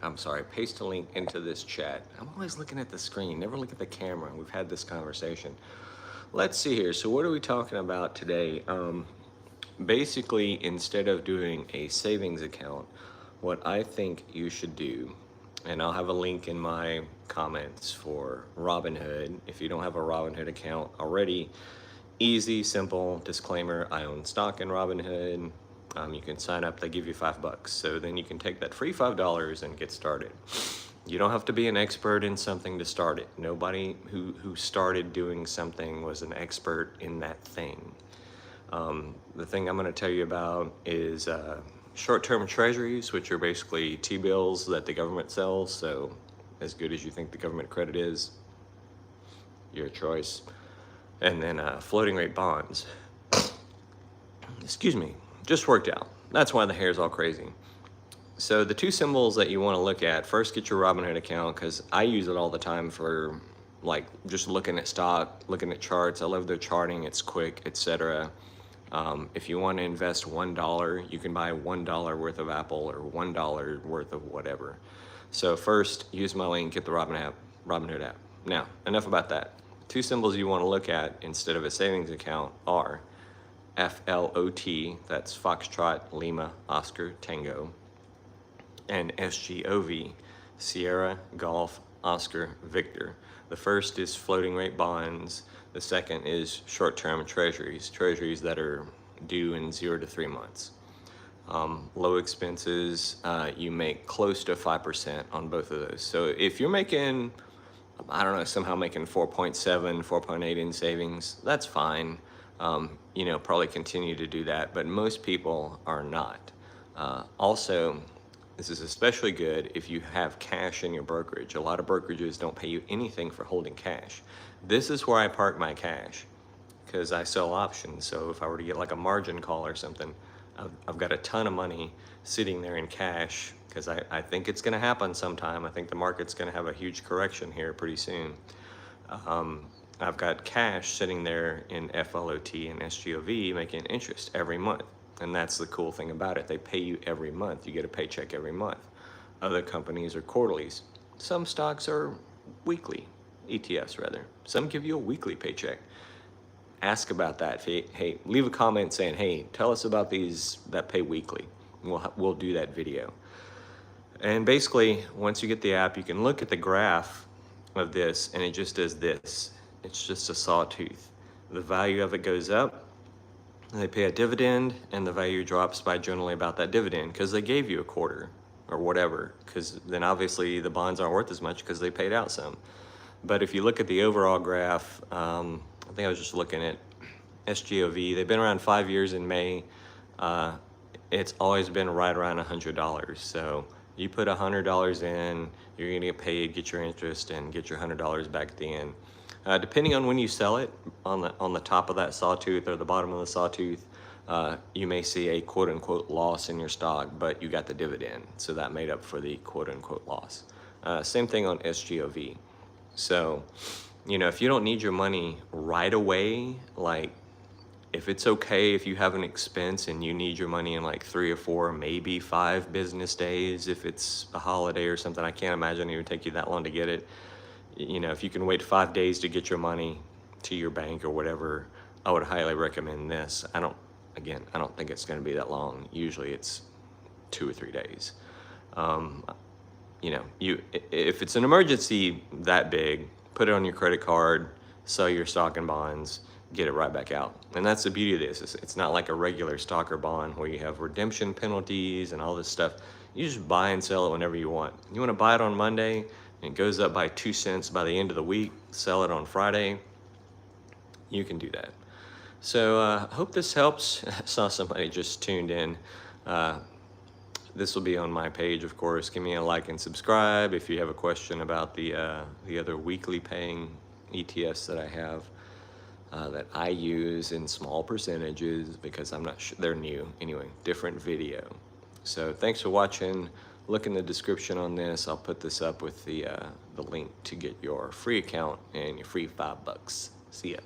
I'm sorry, paste a link into this chat. I'm always looking at the screen, never look at the camera. We've had this conversation. Let's see here. So what are we talking about today? Basically, instead of doing a savings account, what I think you should do, and I'll have a link in my comments for Robinhood. If you don't have a Robinhood account already, easy, simple disclaimer, I own stock in Robinhood. You can sign up, they give you $5. So then you can take that free $5 and get started. You don't have to be an expert in something to start it. Nobody who started doing something was an expert in that thing. The thing I'm going to tell you about is short-term treasuries, which are basically T-bills that the government sells. So as good as you think the government credit is, your choice. And then floating rate bonds. Excuse me, just worked out. That's why the hair's all crazy. So the two symbols that you want to look at, first get your Robinhood account, because I use it all the time for like just looking at stock, looking at charts. I love their charting, it's quick, etc. If you want to invest $1, you can buy $1 worth of Apple or $1 worth of whatever. So first, use my link, get the Robinhood app. Now, enough about that. Two symbols you want to look at instead of a savings account are FLOT, that's Foxtrot, Lima, Oscar, Tango, and SGOV, Sierra, Golf, Oscar, Victor. The first is floating rate bonds. The second is short-term treasuries, treasuries that are due in 0 to 3 months. Low expenses, you make close to 5% on both of those. So if you're making, I don't know, somehow making 4.7, 4.8 in savings, that's fine. Probably continue to do that, but most people are not. Also, this is especially good if you have cash in your brokerage. A lot of brokerages don't pay you anything for holding cash. This is where I park my cash because I sell options. So if I were to get like a margin call or something, I've got a ton of money sitting there in cash because I think it's going to happen sometime. I think the market's going to have a huge correction here pretty soon. I've got cash sitting there in FLOT and SGOV making interest every month. And that's the cool thing about it. They pay you every month. You get a paycheck every month. Other companies are quarterlies. Some stocks are weekly, ETFs rather. Some give you a weekly paycheck. Ask about that. Hey, leave a comment saying, hey, tell us about these that pay weekly. We'll do that video. And basically, once you get the app, you can look at the graph of this, and it just does this. It's just a sawtooth. The value of it goes up. They pay a dividend, and the value drops by generally about that dividend because they gave you a quarter or whatever, because then obviously the bonds aren't worth as much because they paid out some. But if you look at the overall graph, I think I was just looking at SGOV. They've been around 5 years in May. It's always been right around $100. So you put $100 in, you're going to get paid, get your interest, and get your $100 back at the end. Depending on when you sell it, on the top of that sawtooth or the bottom of the sawtooth, you may see a quote-unquote loss in your stock, but you got the dividend, so that made up for the quote-unquote loss. Same thing on SGOV. So, if you don't need your money right away, like if it's okay if you have an expense and you need your money in like 3 or 4, maybe 5 business days, if it's a holiday or something, I can't imagine it would take you that long to get it. If you can wait 5 days to get your money to your bank or whatever, I would highly recommend this. I don't think it's going to be that long. Usually it's 2 or 3 days. If it's an emergency that big, put it on your credit card, sell your stock and bonds, get it right back out. And that's the beauty of this. It's not like a regular stock or bond where you have redemption penalties and all this stuff. You just buy and sell it whenever you want. You want to buy it on Monday, and it goes up by 2 cents by the end of the week, sell it on Friday, you can do that. So I hope this helps. I saw somebody just tuned in. This will be on my page, of course. Give me a like and subscribe if you have a question about the other weekly paying ETFs that I have that I use in small percentages because I'm not sure, they're new. Anyway, different video. So thanks for watching. Look in the description on this. I'll put this up with the link to get your free account and your free $5. See ya.